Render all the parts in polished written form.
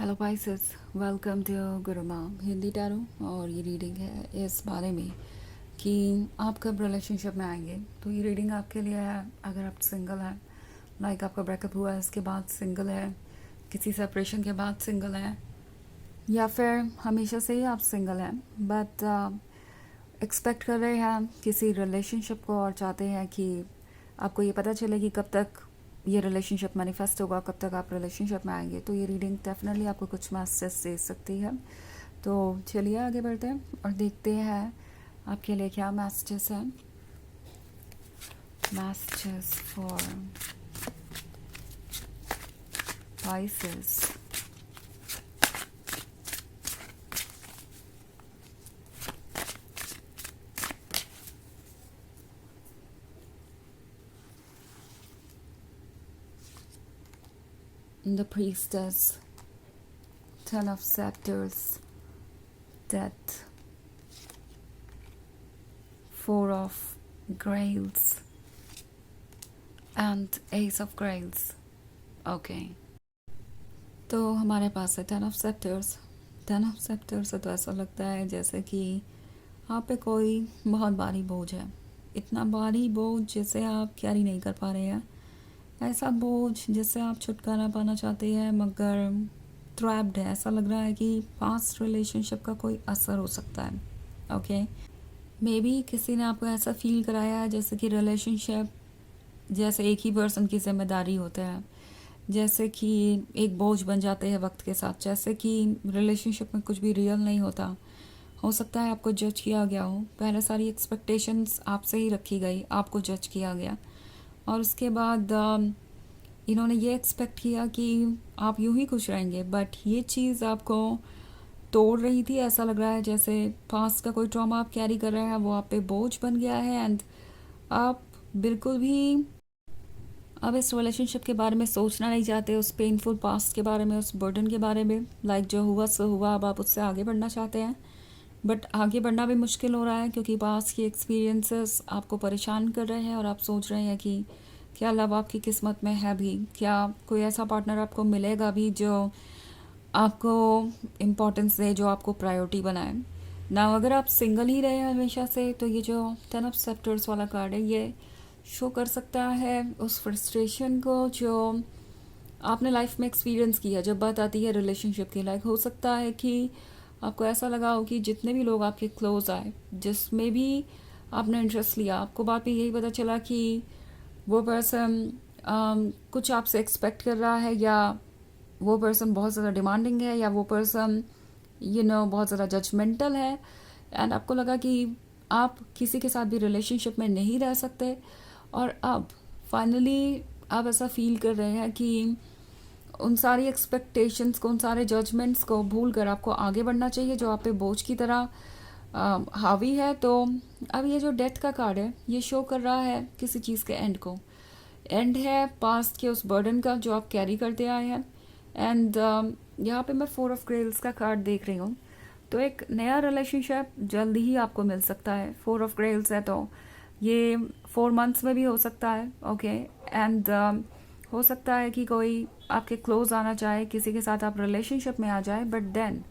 Hello Pisces, welcome to गुरु माम Hindi tarot. और ये रीडिंग है इस बारे में कि आप कब रिलेशनशिप में आएंगे। तो ये रीडिंग आपके लिए है अगर आप सिंगल हैं, लाइक आपका ब्रेकअप हुआ है इसके बाद सिंगल है, किसी सेपरेशन के बाद सिंगल है, या फिर हमेशा से ही आप सिंगल हैं बट एक्सपेक्ट कर रहे हैं किसी रिलेशनशिप को और चाहते हैं कि आपको ये पता चले कि कब तक ये रिलेशनशिप मैनिफेस्ट होगा, कब तक आप रिलेशनशिप में आएंगे। तो ये रीडिंग डेफिनेटली आपको कुछ मैसेज दे सकती है। तो चलिए आगे बढ़ते हैं और देखते हैं आपके लिए क्या मैसेजेस हैं। Messages for Pisces। The Priestess, Ten of Scepters, Death, Four of Grails and Ace of Grails। Okay, तो हमारे पास है टेन ऑफ सेप्टर्स। टेन ऑफ सेप्टर्स से तो ऐसा लगता है जैसे कि आप पे कोई बहुत भारी बोझ है, इतना भारी बोझ जिसे आप कैरी नहीं कर पा रहे हैं। ऐसा बोझ जिससे आप छुटकारा पाना चाहते हैं मगर ट्रैप्ड है। ऐसा लग रहा है कि पास्ट रिलेशनशिप का कोई असर हो सकता है। ओके, मे बी किसी ने आपको ऐसा फील कराया है जैसे कि रिलेशनशिप जैसे एक ही पर्सन की जिम्मेदारी होता है, जैसे कि एक बोझ बन जाते हैं वक्त के साथ, जैसे कि रिलेशनशिप में कुछ भी रियल नहीं होता। हो सकता है आपको जज किया गया हो, पहले सारी एक्सपेक्टेशंस आपसे ही रखी गई, आपको जज किया गया और उसके बाद इन्होंने ये एक्सपेक्ट किया कि आप यूं ही खुश रहेंगे, बट ये चीज़ आपको तोड़ रही थी। ऐसा लग रहा है जैसे पास्ट का कोई ट्रॉमा आप कैरी कर रहे हैं, वो आप पे बोझ बन गया है एंड आप बिल्कुल भी अब इस रिलेशनशिप के बारे में सोचना नहीं चाहते, उस पेनफुल पास्ट के बारे में, उस बर्डन के बारे में। लाइक जो हुआ सो हुआ, अब आप उससे आगे बढ़ना चाहते हैं बट आगे बढ़ना भी मुश्किल हो रहा है क्योंकि पास्ट की एक्सपीरियंसेस आपको परेशान कर रहे हैं और आप सोच रहे हैं कि क्या लव आपकी किस्मत में है भी, क्या कोई ऐसा पार्टनर आपको मिलेगा भी जो आपको इम्पोर्टेंस दे, जो आपको प्रायोरिटी बनाए ना। अगर आप सिंगल ही रहे हमेशा से तो ये जो टेन ऑफ सेप्टर्स वाला कार्ड है ये शो कर सकता है उस फ्रस्ट्रेशन को जो आपने लाइफ में एक्सपीरियंस किया जब बात आती है रिलेशनशिप की। लाइक हो सकता है कि आपको ऐसा लगा हो कि जितने भी लोग आपके क्लोज आए, जिसमें भी आपने इंटरेस्ट लिया, आपको बाद में यही पता चला कि वो पर्सन कुछ आपसे एक्सपेक्ट कर रहा है, या वो पर्सन बहुत ज़्यादा डिमांडिंग है, या वो पर्सन बहुत ज़्यादा जजमेंटल है। एंड आपको लगा कि आप किसी के साथ भी रिलेशनशिप में नहीं रह सकते और अब फाइनली आप ऐसा फील कर रहे हैं कि उन सारी एक्सपेक्टेशंस को, उन सारे जजमेंट्स को भूल कर आपको आगे बढ़ना चाहिए जो आप पे बोझ की तरह हावी है। तो अब ये जो डेथ का कार्ड है ये शो कर रहा है किसी चीज़ के एंड को। एंड है पास्ट के उस बर्डन का जो आप कैरी करते आए हैं। एंड यहाँ पे मैं फोर ऑफ ग्रेल्स का कार्ड देख रही हूँ, तो एक नया रिलेशनशिप जल्दी ही आपको मिल सकता है। फोर ऑफ ग्रेल्स है तो ये 4 मंथ्स में भी हो सकता है। ओके, एंड हो सकता है कि कोई आपके क्लोज आना चाहे, किसी के साथ आप रिलेशनशिप में आ जाए, बट देन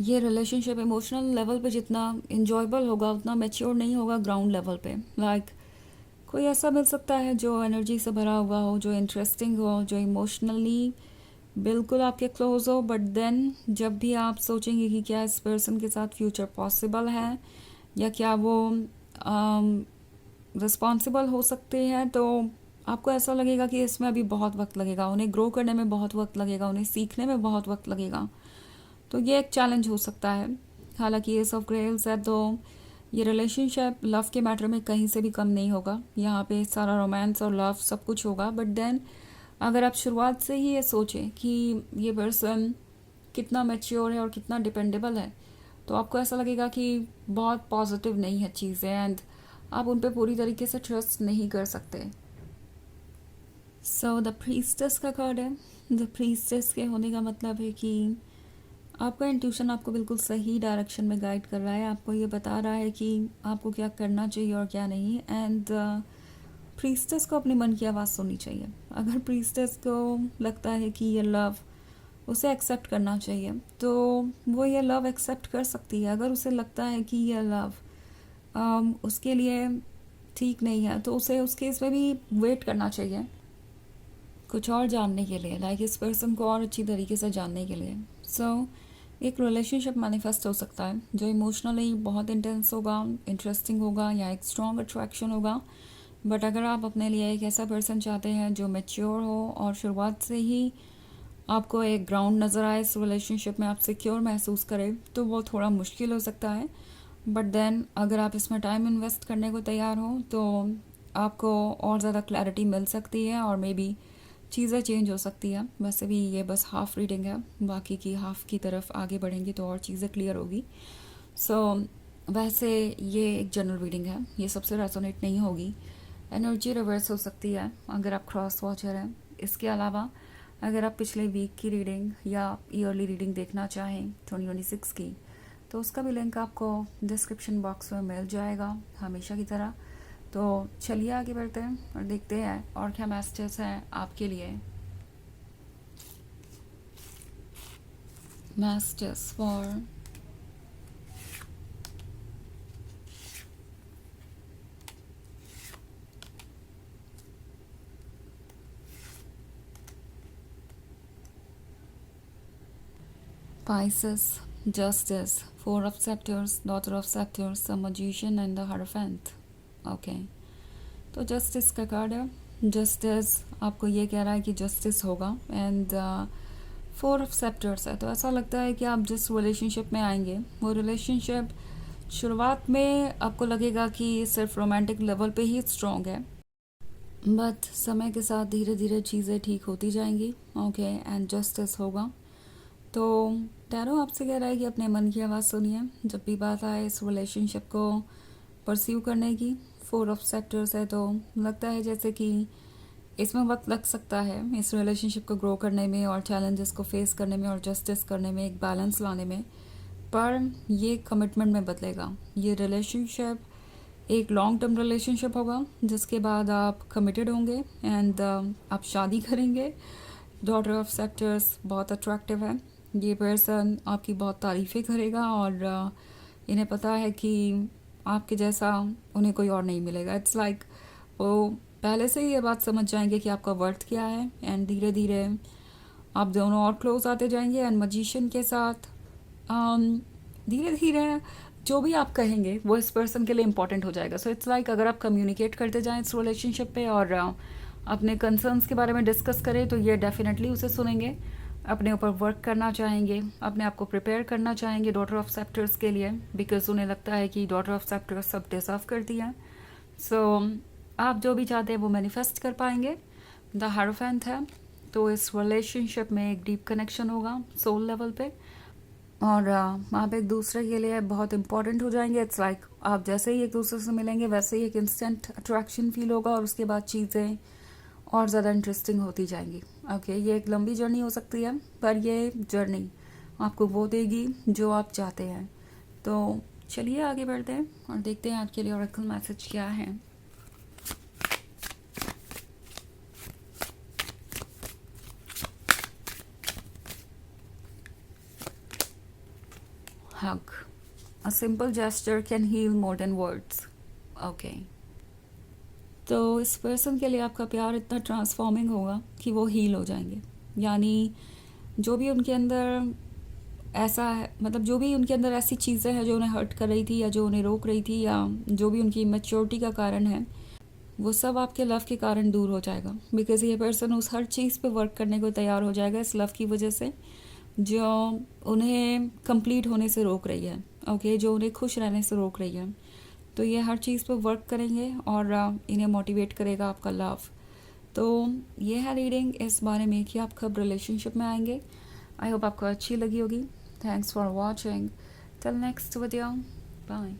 ये रिलेशनशिप इमोशनल लेवल पे जितना इंजॉयबल होगा उतना मैच्योर नहीं होगा ग्राउंड लेवल पे। लाइक कोई ऐसा मिल सकता है जो एनर्जी से भरा हुआ हो, जो इंटरेस्टिंग हो, जो इमोशनली बिल्कुल आपके क्लोज हो, बट देन जब भी आप सोचेंगे कि क्या इस पर्सन के साथ फ्यूचर पॉसिबल है या क्या वो रिस्पॉन्सिबल हो सकते हैं, तो आपको ऐसा लगेगा कि इसमें अभी बहुत वक्त लगेगा, उन्हें ग्रो करने में बहुत वक्त लगेगा, उन्हें सीखने में बहुत वक्त लगेगा। तो ये एक चैलेंज हो सकता है। हालांकि एस ऑफ ग्रेल्स है तो ये रिलेशनशिप लव के मैटर में कहीं से भी कम नहीं होगा। यहाँ पे सारा रोमांस और लव सब कुछ होगा, बट देन अगर आप शुरुआत से ही ये सोचें कि ये पर्सन कितना मैच्योर है और कितना डिपेंडेबल है, तो आपको ऐसा लगेगा कि बहुत पॉजिटिव नहीं है चीज़ें एंड आप उन पर पूरी तरीके से ट्रस्ट नहीं कर सकते। सो द प्रीस्टेस का कार्ड है। द प्रीस्टेस के होने का मतलब है कि आपका इंट्यूशन आपको बिल्कुल सही डायरेक्शन में गाइड कर रहा है, आपको ये बता रहा है कि आपको क्या करना चाहिए और क्या नहीं। एंड प्रीस्टेस को अपने मन की आवाज़ सुननी चाहिए। अगर प्रीस्टेस को लगता है कि ये लव उसे एक्सेप्ट करना चाहिए। तो वो ये लव एक्सेप्ट कर सकती है। अगर उसे लगता है कि ये लव उसके लिए ठीक नहीं है तो उसे उस केस में भी वेट करना चाहिए कुछ और जानने के लिए, लाइक इस पर्सन को और अच्छी तरीके से जानने के लिए। सो एक रिलेशनशिप मैनिफेस्ट हो सकता है जो इमोशनली बहुत इंटेंस होगा, इंटरेस्टिंग होगा या एक स्ट्रॉन्ग अट्रैक्शन होगा। बट अगर आप अपने लिए एक ऐसा पर्सन चाहते हैं जो मैच्योर हो और शुरुआत से ही आपको एक ग्राउंड नज़र आए इस रिलेशनशिप में, आप सिक्योर महसूस करें, तो वो थोड़ा मुश्किल हो सकता है। बट देन अगर आप इसमें टाइम इन्वेस्ट करने को तैयार हो तो आपको और ज़्यादा क्लैरिटी मिल सकती है और मे बी चीज़ें चेंज हो सकती है। वैसे भी ये बस हाफ रीडिंग है, बाकी की हाफ की तरफ आगे बढ़ेंगे तो और चीज़ें क्लियर होगी। सो वैसे ये एक जनरल रीडिंग है, ये सबसे रेजोनेट नहीं होगी। एनर्जी रिवर्स हो सकती है अगर आप क्रॉस वॉचर हैं। इसके अलावा अगर आप पिछले वीक की रीडिंग या ईयरली रीडिंग देखना चाहें 2026 की, तो उसका भी लिंक आपको डिस्क्रिप्शन बॉक्स में मिल जाएगा हमेशा की तरह। तो चलिए आगे बढ़ते हैं और देखते हैं और क्या मैसेजेस हैं आपके लिए। Messages for Pisces, Justice, Four of Scepters, Daughter of Scepters, the Magician and the Hierophant. Okay, तो जस्टिस का कार्ड है। जस्टिस आपको ये कह रहा है कि जस्टिस होगा एंड फोर ऑफ सेप्टर्स है। तो ऐसा लगता है कि आप जिस रिलेशनशिप में आएंगे वो रिलेशनशिप शुरुआत में आपको लगेगा कि सिर्फ रोमांटिक लेवल पे ही स्ट्रॉन्ग है, बट समय के साथ धीरे धीरे चीज़ें ठीक होती जाएंगी। ओके, एंड जस्टिस होगा। तो टैरो आपसे कह रहा है कि अपने मन की आवाज़ सुनिए जब भी बात आए इस रिलेशनशिप को परस्यू करने की। फोर ऑफ सेक्टर्स है तो लगता है जैसे कि इसमें वक्त लग सकता है इस रिलेशनशिप को ग्रो करने में और चैलेंजेस को फेस करने में और जस्टिस करने में, एक बैलेंस लाने में, पर ये कमिटमेंट में बदलेगा। ये रिलेशनशिप एक लॉन्ग टर्म रिलेशनशिप होगा जिसके बाद आप कमिटेड होंगे एंड आप शादी करेंगे। डॉटर ऑफ सेक्टर्स बहुत अट्रैक्टिव है। ये पर्सन आपकी बहुत तारीफ़ें करेगा और इन्हें पता है कि आपके जैसा उन्हें कोई और नहीं मिलेगा। इट्स लाइक वो पहले से ही ये बात समझ जाएंगे कि आपका वर्थ क्या है एंड धीरे धीरे आप दोनों और क्लोज आते जाएंगे। एंड मजिशियन के साथ धीरे धीरे जो भी आप कहेंगे वो इस पर्सन के लिए इम्पोर्टेंट हो जाएगा। सो इट्स लाइक अगर आप कम्युनिकेट करते जाएं इस रिलेशनशिप पे और अपने कंसर्न्स के बारे में डिस्कस करें तो ये डेफिनेटली उसे सुनेंगे, अपने ऊपर वर्क करना चाहेंगे, अपने आप को प्रिपेयर करना चाहेंगे डॉटर ऑफ सेप्टर्स के लिए, बिकॉज उन्हें लगता है कि डॉटर ऑफ सेप्टर्स सब डिजर्व करती हैं। सो आप जो भी चाहते हैं वो मैनिफेस्ट कर पाएंगे। द हायरोफेंट है तो इस रिलेशनशिप में एक डीप कनेक्शन होगा सोल लेवल पे और आप एक दूसरे के लिए बहुत इंपॉर्टेंट हो जाएंगे। इट्स लाइक आप जैसे ही एक दूसरे से मिलेंगे वैसे ही एक इंस्टेंट अट्रैक्शन फील होगा और उसके बाद चीज़ें और ज़्यादा इंटरेस्टिंग होती जाएंगी। ओके, ये एक लंबी जर्नी हो सकती है पर ये जर्नी आपको वो देगी जो आप चाहते हैं। तो चलिए आगे बढ़ते हैं और देखते हैं आपके लिए ऑरेकल मैसेज क्या है। Hug, a simple gesture can heal more than words. Okay, तो इस पर्सन के लिए आपका प्यार इतना ट्रांसफॉर्मिंग होगा कि वो हील हो जाएंगे। यानी जो भी उनके अंदर ऐसा है, मतलब जो भी उनके अंदर ऐसी चीज़ें हैं जो उन्हें हर्ट कर रही थी या जो उन्हें रोक रही थी या जो भी उनकी मैच्योरिटी का कारण है, वो सब आपके लव के कारण दूर हो जाएगा। बिकॉज ये पर्सन उस हर चीज़ पे वर्क करने को तैयार हो जाएगा इस लव की वजह से जो उन्हें कंप्लीट होने से रोक रही है। ओके, जो उन्हें खुश रहने से रोक रही है। तो ये हर चीज़ पर वर्क करेंगे और इन्हें मोटिवेट करेगा आपका लव। तो ये है रीडिंग इस बारे में कि आप कब रिलेशनशिप में आएंगे। आई होप आपको अच्छी लगी होगी। Thanks for watching, till next video, bye.